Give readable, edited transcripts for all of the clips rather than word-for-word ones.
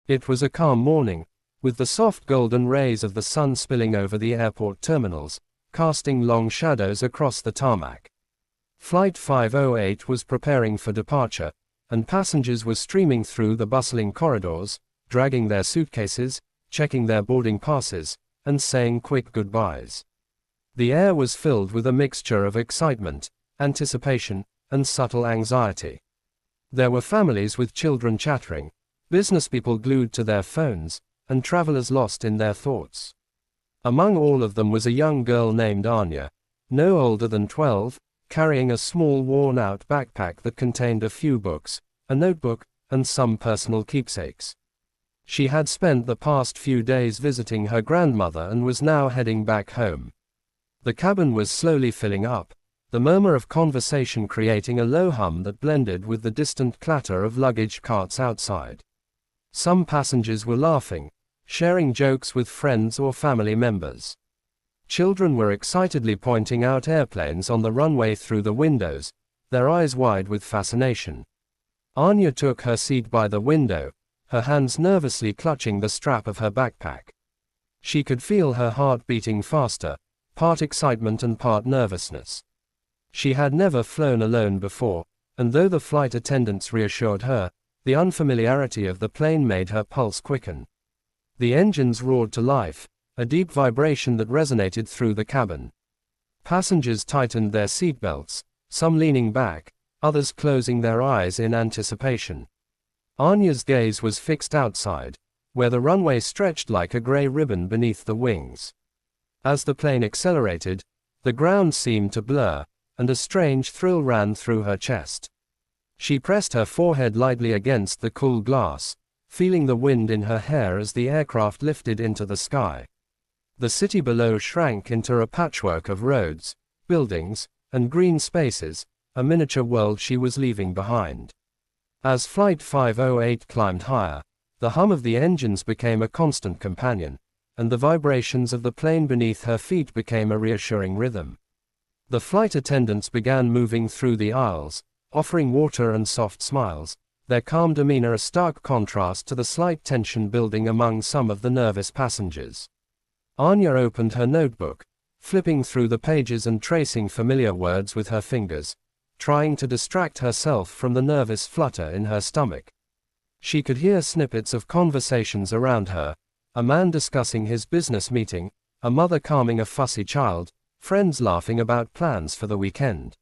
It was a calm morning, with the soft golden rays of the sun spilling over the airport terminals, casting long shadows across the tarmac. Flight 508 was preparing for departure, and passengers were streaming through the bustling corridors, dragging their suitcases, checking their boarding passes, and saying quick goodbyes. The air was filled with a mixture of excitement, anticipation, and subtle anxiety. There were families with children chattering, business people glued to their phones, and travelers lost in their thoughts. Among all of them was a young girl named Aanya, no older than 12, carrying a small worn-out backpack that contained a few books, a notebook, and some personal keepsakes. She had spent the past few days visiting her grandmother and was now heading back home. The cabin was slowly filling up, the murmur of conversation creating a low hum that blended with the distant clatter of luggage carts outside. Some passengers were laughing, sharing jokes with friends or family members. Children were excitedly pointing out airplanes on the runway through the windows, their eyes wide with fascination. Aanya took her seat by the window, her hands nervously clutching the strap of her backpack. She could feel her heart beating faster, part excitement and part nervousness. She had never flown alone before, and though the flight attendants reassured her, the unfamiliarity of the plane made her pulse quicken. The engines roared to life, a deep vibration that resonated through the cabin. Passengers tightened their seatbelts, some leaning back, others closing their eyes in anticipation. Anya's gaze was fixed outside, where the runway stretched like a gray ribbon beneath the wings. As the plane accelerated, the ground seemed to blur, and a strange thrill ran through her chest. She pressed her forehead lightly against the cool glass, feeling the wind in her hair as the aircraft lifted into the sky. The city below shrank into a patchwork of roads, buildings, and green spaces, a miniature world she was leaving behind. As Flight 508 climbed higher, the hum of the engines became a constant companion, and the vibrations of the plane beneath her feet became a reassuring rhythm. The flight attendants began moving through the aisles, offering water and soft smiles, their calm demeanor a stark contrast to the slight tension building among some of the nervous passengers. Aanya opened her notebook, flipping through the pages and tracing familiar words with her fingers, trying to distract herself from the nervous flutter in her stomach. She could hear snippets of conversations around her, a man discussing his business meeting, a mother calming a fussy child, friends laughing about plans for the weekend.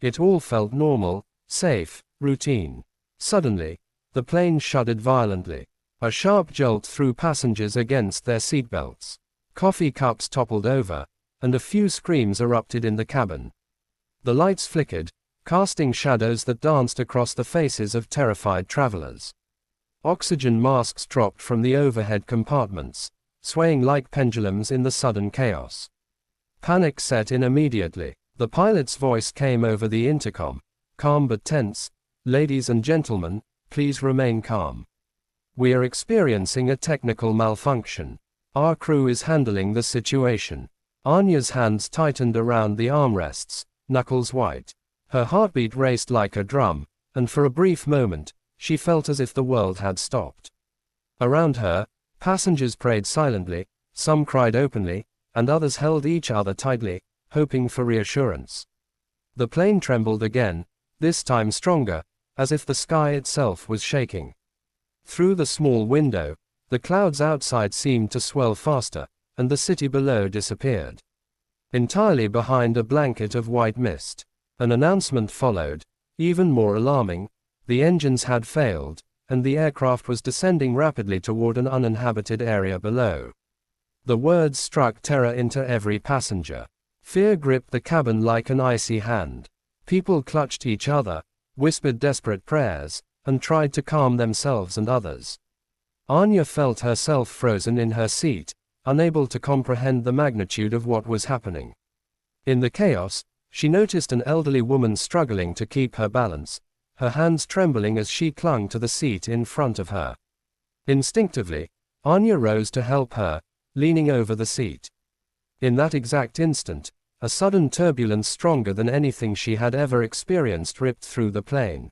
It all felt normal, safe, routine. Suddenly, the plane shuddered violently. A sharp jolt threw passengers against their seatbelts. Coffee cups toppled over, and a few screams erupted in the cabin. The lights flickered, casting shadows that danced across the faces of terrified travelers. Oxygen masks dropped from the overhead compartments, swaying like pendulums in the sudden chaos. Panic set in immediately. The pilot's voice came over the intercom, calm but tense. "Ladies and gentlemen, please remain calm. We are experiencing a technical malfunction. Our crew is handling the situation." Anya's hands tightened around the armrests, knuckles white. Her heartbeat raced like a drum, and for a brief moment, she felt as if the world had stopped. Around her, passengers prayed silently, some cried openly, and others held each other tightly, hoping for reassurance. The plane trembled again, this time stronger, as if the sky itself was shaking. Through the small window, the clouds outside seemed to swell faster, and the city below disappeared. Entirely behind a blanket of white mist, an announcement followed, even more alarming: the engines had failed, and the aircraft was descending rapidly toward an uninhabited area below. The words struck terror into every passenger. Fear gripped the cabin like an icy hand. People clutched each other, whispered desperate prayers, and tried to calm themselves and others. Aanya felt herself frozen in her seat, unable to comprehend the magnitude of what was happening. In the chaos, she noticed an elderly woman struggling to keep her balance, her hands trembling as she clung to the seat in front of her. Instinctively, Aanya rose to help her, leaning over the seat. In that exact instant, a sudden turbulence stronger than anything she had ever experienced ripped through the plane.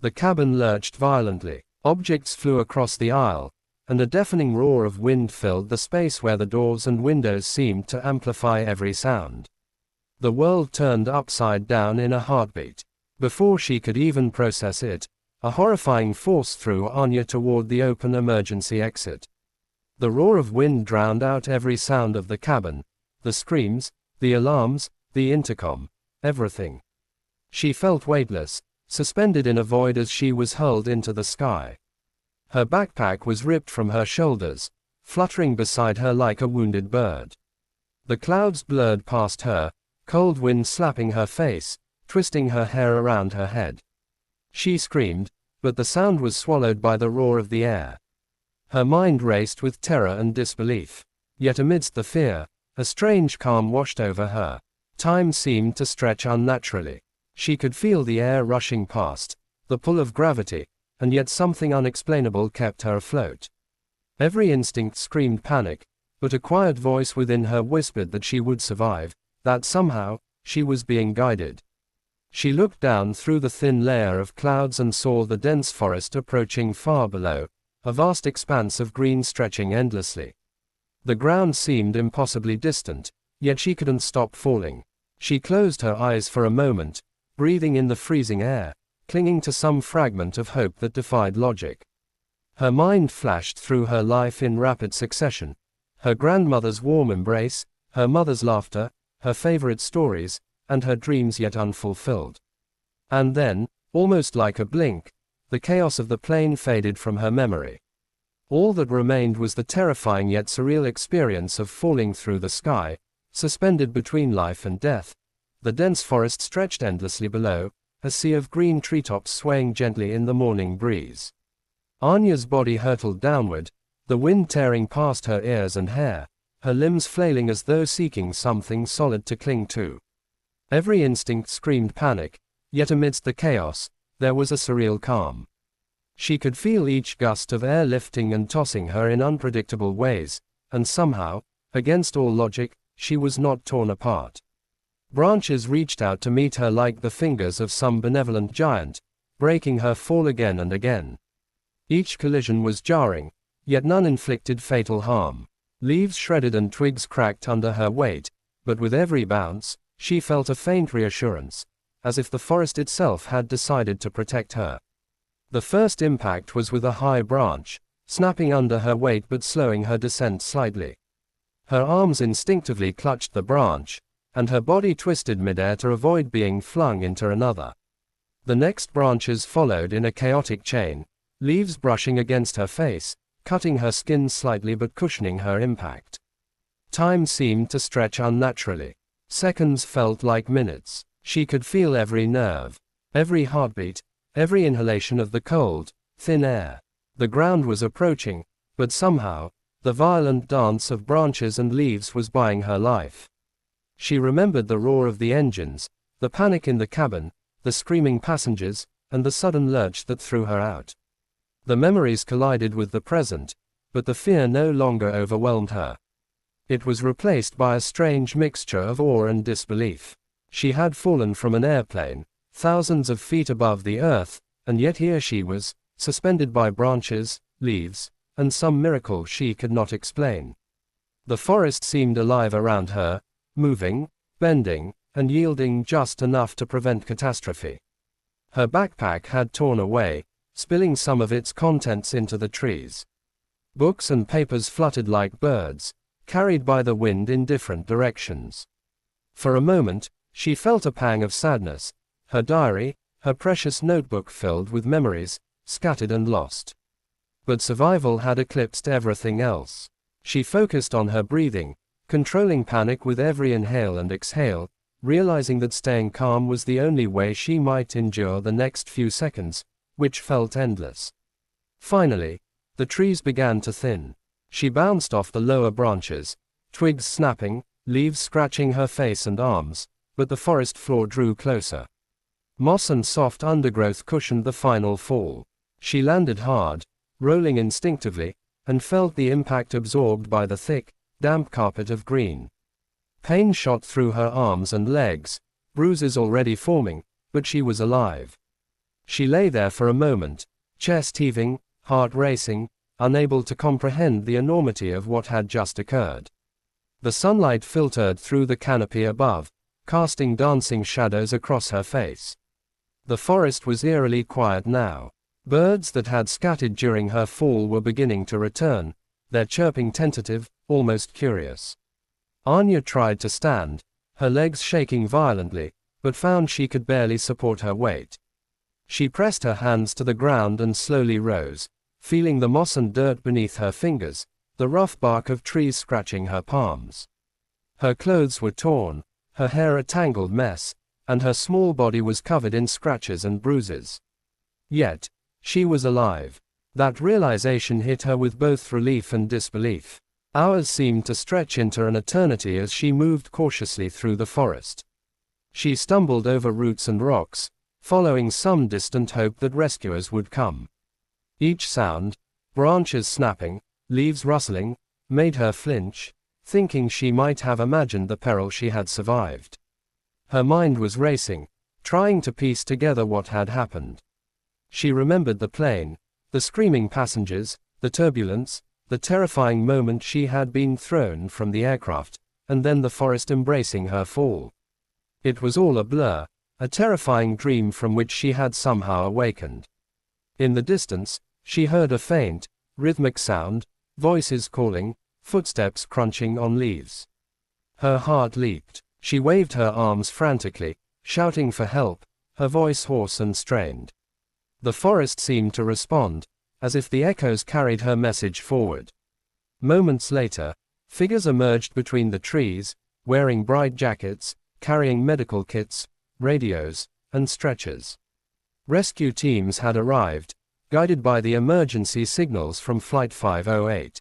The cabin lurched violently. Objects flew across the aisle, and a deafening roar of wind filled the space where the doors and windows seemed to amplify every sound. The world turned upside down in a heartbeat. Before she could even process it, a horrifying force threw Aanya toward the open emergency exit. The roar of wind drowned out every sound of the cabin, the screams, the alarms, the intercom, everything. She felt weightless, suspended in a void as she was hurled into the sky. Her backpack was ripped from her shoulders, fluttering beside her like a wounded bird. The clouds blurred past her, cold wind slapping her face, twisting her hair around her head. She screamed, but the sound was swallowed by the roar of the air. Her mind raced with terror and disbelief. Yet amidst the fear, a strange calm washed over her. Time seemed to stretch unnaturally. She could feel the air rushing past, the pull of gravity, and yet something unexplainable kept her afloat. Every instinct screamed panic, but a quiet voice within her whispered that she would survive, that somehow, she was being guided. She looked down through the thin layer of clouds and saw the dense forest approaching far below, a vast expanse of green stretching endlessly. The ground seemed impossibly distant, yet she couldn't stop falling. She closed her eyes for a moment, breathing in the freezing air, clinging to some fragment of hope that defied logic. Her mind flashed through her life in rapid succession. Her grandmother's warm embrace, her mother's laughter, her favorite stories, and her dreams yet unfulfilled. And then, almost like a blink, the chaos of the plane faded from her memory. All that remained was the terrifying yet surreal experience of falling through the sky, suspended between life and death. The dense forest stretched endlessly below, a sea of green treetops swaying gently in the morning breeze. Anya's body hurtled downward, the wind tearing past her ears and hair, her limbs flailing as though seeking something solid to cling to. Every instinct screamed panic, yet amidst the chaos, there was a surreal calm. She could feel each gust of air lifting and tossing her in unpredictable ways, and somehow, against all logic, she was not torn apart. Branches reached out to meet her like the fingers of some benevolent giant, breaking her fall again and again. Each collision was jarring, yet none inflicted fatal harm. Leaves shredded and twigs cracked under her weight, but with every bounce, she felt a faint reassurance, as if the forest itself had decided to protect her. The first impact was with a high branch, snapping under her weight but slowing her descent slightly. Her arms instinctively clutched the branch, and her body twisted midair to avoid being flung into another. The next branches followed in a chaotic chain, leaves brushing against her face, cutting her skin slightly but cushioning her impact. Time seemed to stretch unnaturally. Seconds felt like minutes. She could feel every nerve, every heartbeat, every inhalation of the cold, thin air. The ground was approaching, but somehow, the violent dance of branches and leaves was buying her life. She remembered the roar of the engines, the panic in the cabin, the screaming passengers, and the sudden lurch that threw her out. The memories collided with the present, but the fear no longer overwhelmed her. It was replaced by a strange mixture of awe and disbelief. She had fallen from an airplane, thousands of feet above the earth, and yet here she was, suspended by branches, leaves, and some miracle she could not explain. The forest seemed alive around her, moving, bending, and yielding just enough to prevent catastrophe. Her backpack had torn away, spilling some of its contents into the trees. Books and papers fluttered like birds, carried by the wind in different directions. For a moment, she felt a pang of sadness, her diary, her precious notebook filled with memories, scattered and lost. But survival had eclipsed everything else. She focused on her breathing, controlling panic with every inhale and exhale, realizing that staying calm was the only way she might endure the next few seconds, which felt endless. Finally, the trees began to thin. She bounced off the lower branches, twigs snapping, leaves scratching her face and arms, but the forest floor drew closer. Moss and soft undergrowth cushioned the final fall. She landed hard, rolling instinctively, and felt the impact absorbed by the thick, damp carpet of green. Pain shot through her arms and legs, bruises already forming, but she was alive. She lay there for a moment, chest heaving, heart racing, unable to comprehend the enormity of what had just occurred. The sunlight filtered through the canopy above, casting dancing shadows across her face. The forest was eerily quiet now. Birds that had scattered during her fall were beginning to return, their chirping tentative, almost curious. Aanya tried to stand, her legs shaking violently, but found she could barely support her weight. She pressed her hands to the ground and slowly rose, feeling the moss and dirt beneath her fingers, the rough bark of trees scratching her palms. Her clothes were torn, her hair a tangled mess, and her small body was covered in scratches and bruises. Yet, she was alive. That realization hit her with both relief and disbelief. Hours seemed to stretch into an eternity as she moved cautiously through the forest. She stumbled over roots and rocks, following some distant hope that rescuers would come. Each sound, branches snapping, leaves rustling, made her flinch, thinking she might have imagined the peril she had survived. Her mind was racing, trying to piece together what had happened. She remembered the plane, the screaming passengers, the turbulence, the terrifying moment she had been thrown from the aircraft, and then the forest embracing her fall. It was all a blur, a terrifying dream from which she had somehow awakened. In the distance, she heard a faint, rhythmic sound, voices calling, footsteps crunching on leaves. Her heart leaped. She waved her arms frantically, shouting for help, her voice hoarse and strained. The forest seemed to respond, as if the echoes carried her message forward. Moments later, figures emerged between the trees, wearing bright jackets, carrying medical kits, radios, and stretchers. Rescue teams had arrived, guided by the emergency signals from Flight 508.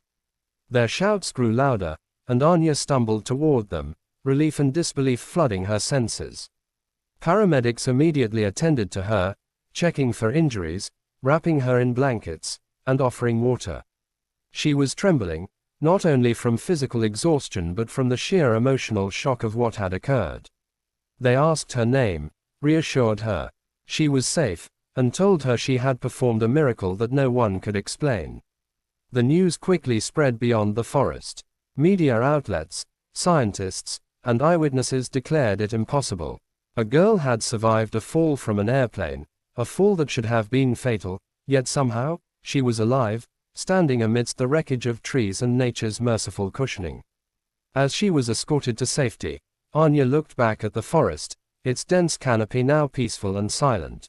Their shouts grew louder, and Aanya stumbled toward them, relief and disbelief flooding her senses. Paramedics immediately attended to her, checking for injuries, wrapping her in blankets, and offering water. She was trembling, not only from physical exhaustion but from the sheer emotional shock of what had occurred. They asked her name, reassured her she was safe, and told her she had performed a miracle that no one could explain. The news quickly spread beyond the forest. Media outlets, scientists, and eyewitnesses declared it impossible. A girl had survived a fall from an airplane, a fall that should have been fatal, yet somehow, she was alive, standing amidst the wreckage of trees and nature's merciful cushioning. As she was escorted to safety, Aanya looked back at the forest, its dense canopy now peaceful and silent.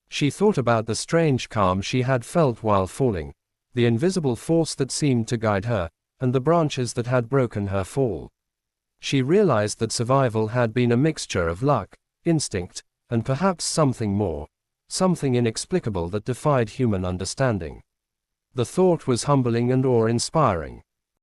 She thought about the strange calm she had felt while falling, the invisible force that seemed to guide her, and the branches that had broken her fall. She realized that survival had been a mixture of luck, instinct, and perhaps something more, something inexplicable that defied human understanding. The thought was humbling and awe-inspiring.